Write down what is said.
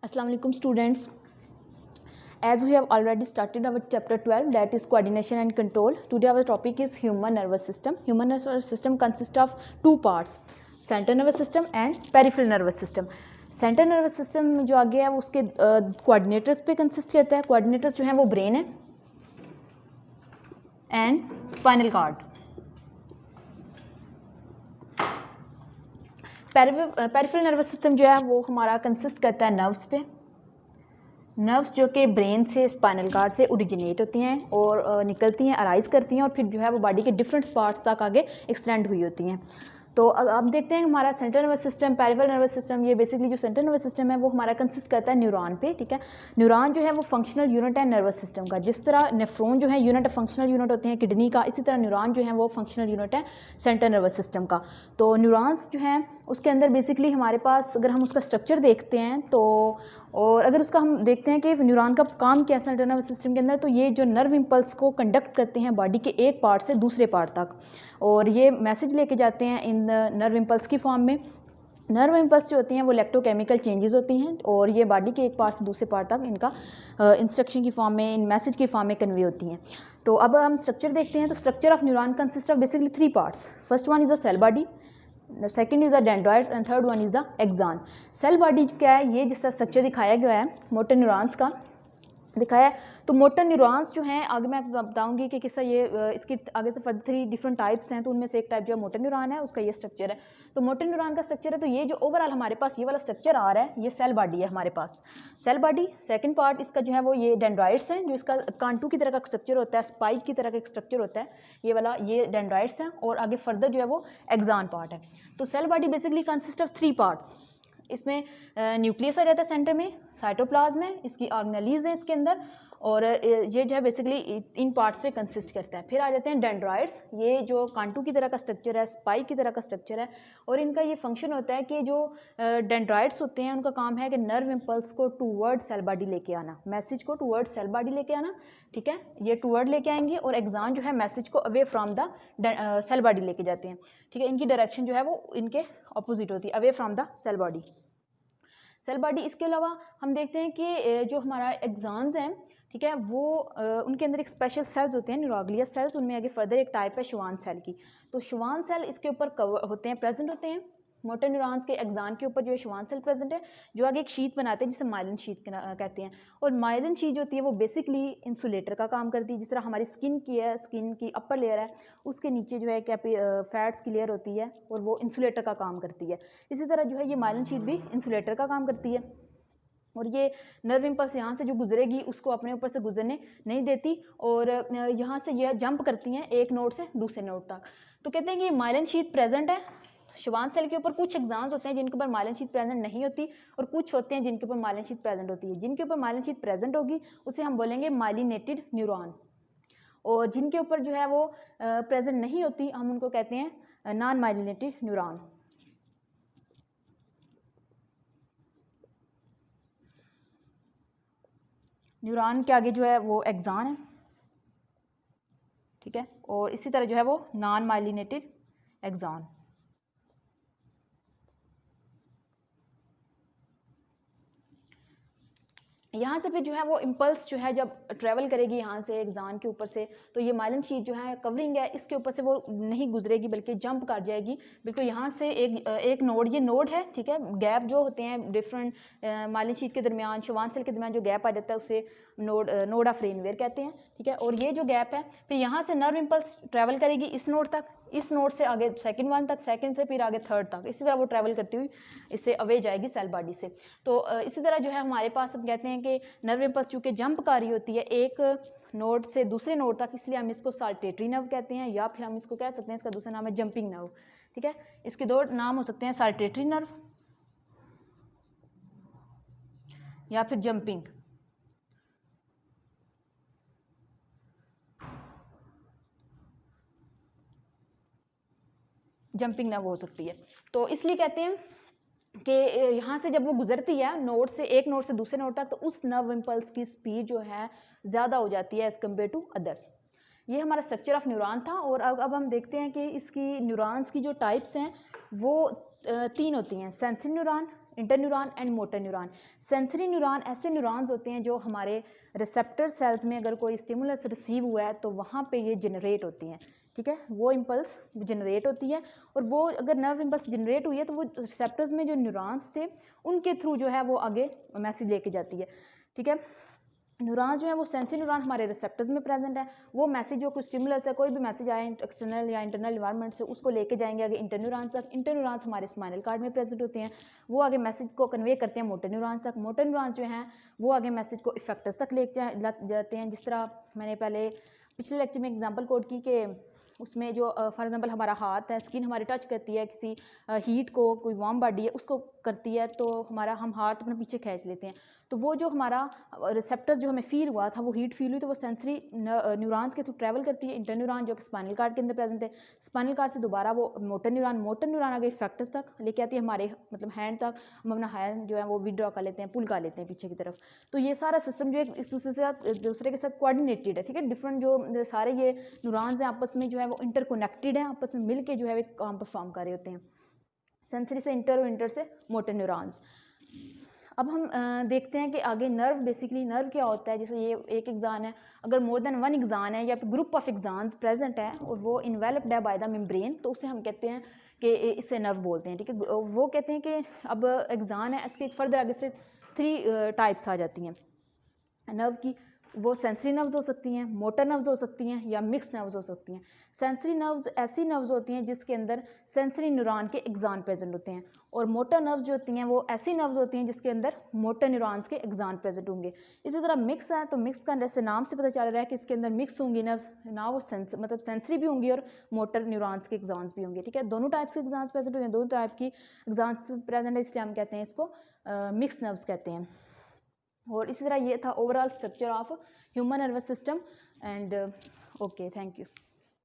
Assalamu alaikum students. As we have already started our chapter 12, that is coordination and control. Today our topic is human nervous system. Human nervous system consists of two parts, central nervous system and peripheral nervous system. Central nervous system जो आगे है वो उसके coordinators पे consist करता है. Coordinators जो हैं वो ब्रेन है and spinal cord. Peripheral nervous system जो है वो हमारा कंसिस्ट करता है नर्व्स पे. नर्व्स जो कि ब्रेन से स्पाइनल कॉर्ड से ओरिजिनेट होती हैं और निकलती हैं, अराइज करती हैं और फिर जो है वो बॉडी के डिफरेंट पार्ट्स तक आगे एक्सटेंड हुई होती हैं. तो अब देखते हैं हमारा central nervous system, peripheral nervous system. ये बेसिकली जो सेंट्रल नर्वस सिस्टम है वो हमारा कंसिस्ट करता है न्यूरॉन पे. ठीक है, न्यूरॉन जो है वो फंक्शनल यूनिट है नर्वस सिस्टम का. जिस तरह नेफ्रॉन जो है यूनिट फंक्शनल यूनिट होते हैं किडनी का, इसी तरह न्यूरॉन जो है वो फंक्शनल यूनिट है सेंट्रल नर्वस सिस्टम का. तो न्यूरॉन्स जो हैं उसके अंदर बेसिकली हमारे पास अगर हम उसका स्ट्रक्चर देखते हैं तो, और अगर उसका हम देखते हैं कि न्यूरॉन का काम क्या है सेंट्रल नर्वस सिस्टम के अंदर, तो ये जो नर्व इम्पल्स को कंडक्ट करते हैं बॉडी के एक पार्ट से दूसरे पार्ट तक, और ये मैसेज लेके जाते हैं इन नर्व इम्पल्स की फॉर्म में. नर्व इम्पल्स जो होती हैं वो इलेक्ट्रोकेमिकल चेंजेस होती हैं और ये बॉडी के एक पार्ट से दूसरे पार्ट तक इनका इंस्ट्रक्शन की फॉर्म में, इन मैसेज की फॉर्म में कन्वे होती हैं. तो अब हम स्ट्रक्चर देखते हैं. तो structure of neuron consist of basically three parts. First one is a cell body, second is a dendrite and third one is a axon. Cell body क्या है, ये जिसका स्ट्रक्चर दिखाया गया है मोटर न्यूरॉन्स का दिखाया है. तो मोटर न्यूरॉन्स जो हैं आगे मैं बताऊंगी कि किस तरह ये इसकी आगे से फर्दर 3 डिफरेंट टाइप्स हैं. तो उनमें से एक टाइप जो है मोटर न्यूरॉन है, उसका ये स्ट्रक्चर है. तो मोटर न्यूरॉन का स्ट्रक्चर है. तो ये जो ओवरऑल हमारे पास ये वाला स्ट्रक्चर आ रहा है ये सेल बॉडी है हमारे पास. सेल बॉडी सेकंड पार्ट इसका जो है वो ये डेंड्राइट्स हैं, जो इसका कांटू की तरह का स्ट्रक्चर होता है, स्पाइक की तरह का एक स्ट्रक्चर होता है ये वाला, ये डेंड्राइट्स हैं. और आगे फर्दर जो है वो एक्सॉन पार्ट है. तो cell body basically consist of 3 parts. इसमें न्यूक्लियस आ जाता है सेंटर में, साइटोप्लाज्म है, इसकी ऑर्गेनेलीज है इसके अंदर, और ये जो है बेसिकली इन पार्ट्स पे कंसिस्ट करता है. फिर आ जाते हैं डेंड्राइट्स, ये जो कांटू की तरह का स्ट्रक्चर है, स्पाइक की तरह का स्ट्रक्चर है, और इनका ये फंक्शन होता है कि जो डेंड्राइट्स होते हैं उनका काम है कि नर्व इम्पल्स को टूवर्ड सेल बॉडी लेके आना, मैसेज को टूवर्ड सेल बॉडी लेके आना. ठीक है, ये टूवर्ड लेके आएंगे, और एक्सॉन जो है मैसेज को away from the cell body लेके जाते हैं. ठीक है, इनकी डायरेक्शन जो है वो इनके अपोजिट होती है, away from the cell body. Cell body इसके अलावा हम देखते हैं कि जो हमारा एक्सॉन्स हैं, ठीक है, वो उनके अंदर एक स्पेशल सेल्स होते हैं न्यूरोग्लियस सेल्स. उनमें आगे फर्दर एक टाइप है श्वान सेल की. तो श्वान सेल इसके ऊपर कवर होते हैं, प्रेजेंट होते हैं. मोटर न्यूरॉन्स के एक्सॉन के ऊपर जो है श्वान सेल प्रेजेंट है, जो आगे एक शीट बनाते हैं जिसे माइलिन शीट कहते हैं. और माइलिन शीट जो होती है वो बेसिकली इंसुलेटर का काम करती है. जिस तरह हमारी स्किन की है, स्किन की अपर लेयर है, उसके नीचे जो है क्या फैट्स की लेयर होती है और वो इंसुलेटर का काम करती है. इसी तरह जो है ये माइलिन शीट भी इंसुलेटर का काम करती है. और ये नर्व इम्पल्स यहाँ से जो गुजरेगी उसको अपने ऊपर से गुजरने नहीं देती, और यहाँ से यह जंप करती हैं एक नोड से दूसरे नोड तक. तो कहते हैं कि माइलिन शीट प्रेजेंट है श्वान सेल के ऊपर. कुछ एक्सॉन्स होते हैं जिनके ऊपर माइलिन शीट प्रेजेंट नहीं होती, और कुछ होते हैं जिनके ऊपर माइलिन शीट प्रेजेंट होती है. जिनके ऊपर माइलिन शीट प्रेजेंट होगी उसे हम बोलेंगे माइलिनेटेड न्यूरॉन, और जिनके ऊपर जो है वो प्रेजेंट नहीं होती हम उनको कहते हैं नॉन माइलिनेटेड न्यूरॉन. न्यूरॉन के आगे जो है वो एक्सॉन है. ठीक है, और इसी तरह जो है वो नॉन माइलिनेटेड एक्सॉन. यहाँ से फिर जो है वो इम्पल्स जो है जब ट्रैवल करेगी यहाँ से एक्सॉन के ऊपर से, तो ये माइलिन शीट जो है कवरिंग है इसके ऊपर से वो नहीं गुजरेगी बल्कि जंप कर जाएगी बिल्कुल यहाँ से एक नोड, ये नोड है. ठीक है, गैप जो होते हैं डिफरेंट माइलिन शीट के दरमियान, श्वान सेल के दरमियान जो गैप आ जाता है उसे नोड ऑफ रेनवेयर कहते हैं. ठीक है, और ये जो गैप है फिर यहाँ से नर्व इम्पल्स ट्रैवल करेगी इस नोड तक, इस नोड से आगे सेकंड वन तक, सेकंड से फिर आगे थर्ड तक, इसी तरह वो ट्रैवल करती हुई इससे अवे जाएगी सेल बॉडी से. तो इसी तरह जो है हमारे पास हम कहते हैं कि नर्व इम्पल्स चूँकि जंप कर रही होती है एक नोड से दूसरे नोड तक, इसलिए हम इसको साल्टेटरी नर्व कहते हैं, या फिर हम इसको कह सकते हैं इसका दूसरा नाम है जंपिंग नर्व. ठीक है, इसके 2 नाम हो सकते हैं, साल्टेटरी नर्व या फिर जंपिंग. जंपिंग नर्व हो सकती है. तो इसलिए कहते हैं कि यहाँ से जब वो गुजरती है नोड से, एक नोड से दूसरे नोड तक, तो उस नर्व इम्पल्स की स्पीड जो है ज़्यादा हो जाती है एज़ कम्पेयर टू अदर्स. ये हमारा स्ट्रक्चर ऑफ न्यूरॉन था. और अब हम देखते हैं कि इसकी न्यूरॉन्स की जो टाइप्स हैं वो 3 होती हैं. Sensory neuron, inter neuron and motor neuron. Sensory neuron ऐसे न्यूरॉन्स होते हैं जो हमारे रिसेप्टर सेल्स में अगर कोई स्टिमुलस रिसीव हुआ है तो वहाँ पे ये जनरेट होती हैं, ठीक है, वो इम्पल्स जनरेट होती है और वो अगर नर्व इम्पल्स जनरेट हुई है तो वो रिसेप्टर्स में जो न्यूरॉन्स थे उनके थ्रू जो है वो आगे मैसेज लेके जाती है, ठीक है। न्यूरॉन्स जो है वो सेंसरी न्यूरॉन हमारे रिसेप्टर्स में प्रेजेंट है, वो मैसेज जो कुछ स्टिमुलस है, कोई भी मैसेज आए एक्सटर्नल या इंटरनल इन्वायरमेंट से, उसको लेके जाएंगे आगे इंटर न्यूरॉन्स तक। इंटर न्यूरॉन्स हमारे स्पाइनल कार्ड में प्रेजेंट होते हैं, वो आगे मैसेज को कन्वे करते हैं मोटर न्यूरॉन्स तक। मोटर न्यूरॉन्स जो हैं वो आगे मैसेज को इफेक्टर्स तक ले जाते हैं। जिस तरह मैंने पहले पिछले लेक्चर में एग्जाम्पल कोट की कि उसमें जो फॉर एग्जांपल हमारा हाथ है, स्किन हमारी टच करती है किसी हीट को, कोई वार्म बॉडी है उसको करती है तो हमारा हम हार्ट अपने पीछे खींच लेते हैं, तो वो जो हमारा रिसेप्टर्स जो हमें फील हुआ था, वो हीट फील हुई, तो वो सेंसरी न्यूरॉन्स के थ्रू ट्रैवल करती है। इंटर न्यूरॉन जो कि स्पाइनल कार्ड के अंदर प्रेजेंट है, स्पाइनल कार्ड से दोबारा वो मोटर न्यूरॉन आगे इफेक्टर्स तक लेके आती है, हमारे मतलब हैंड तक, हम अपना हैंड जो है वो विड्रॉ कर लेते हैं, पुल कर लेते हैं पीछे की तरफ। तो ये सारा सिस्टम जो है एक दूसरे के साथ कोऑर्डिनेटेड है, ठीक है। डिफरेंट जो सारे ये न्यूरॉन्स हैं आपस में जो है वो इंटरकनेक्टेड हैं, आपस में मिल के जो है एक काम परफॉर्म कर रहे होते हैं, सेंसरी से इंटर और इंटर से मोटर न्यूरॉन्स। अब हम देखते हैं कि आगे नर्व, बेसिकली नर्व क्या होता है। जैसे ये एक एग्जान है, अगर मोर देन वन एग्जान है या ग्रुप ऑफ एग्जान्स प्रेजेंट है और वो इन्वेलप्ड है बाय द मेम्ब्रेन, तो उसे हम कहते हैं कि इसे नर्व बोलते हैं, ठीक है। वो कहते हैं कि अब एग्जान है, इसके फर्दर आगे से 3 टाइप्स आ जाती हैं नर्व की। वो सेंसरी नर्व्स हो सकती हैं, मोटर नर्व्स हो सकती हैं या मिक्स नर्व्स हो सकती हैं। सेंसरी नर्व्स ऐसी नर्व्स होती हैं जिसके अंदर सेंसरी न्यूरॉन के एक्सान प्रेजेंट होते हैं, और मोटर नर्व्स जो होती हैं वो ऐसी नर्व्स होती हैं जिसके अंदर मोटर न्यूरॉन्स के एक्सान प्रेजेंट होंगे। इसी तरह मिक्स है, तो मिक्स का जैसे नाम से पता चल रहा है कि इसके अंदर मिक्स होंगी नर्व्स ना, वो मतलब सेंसरी भी होंगी और मोटर न्यूरॉन्स के एक्सान्स भी होंगे, ठीक है। दोनों टाइप्स के एक्सान्स प्रेजेंट होते हैं, दोनों टाइप की एक्सान्स प्रेजेंट है, इसलिए हम कहते हैं इसको मिक्स नर्व्स कहते हैं। और इसी तरह ये था overall structure of human nervous system and okay, thank you.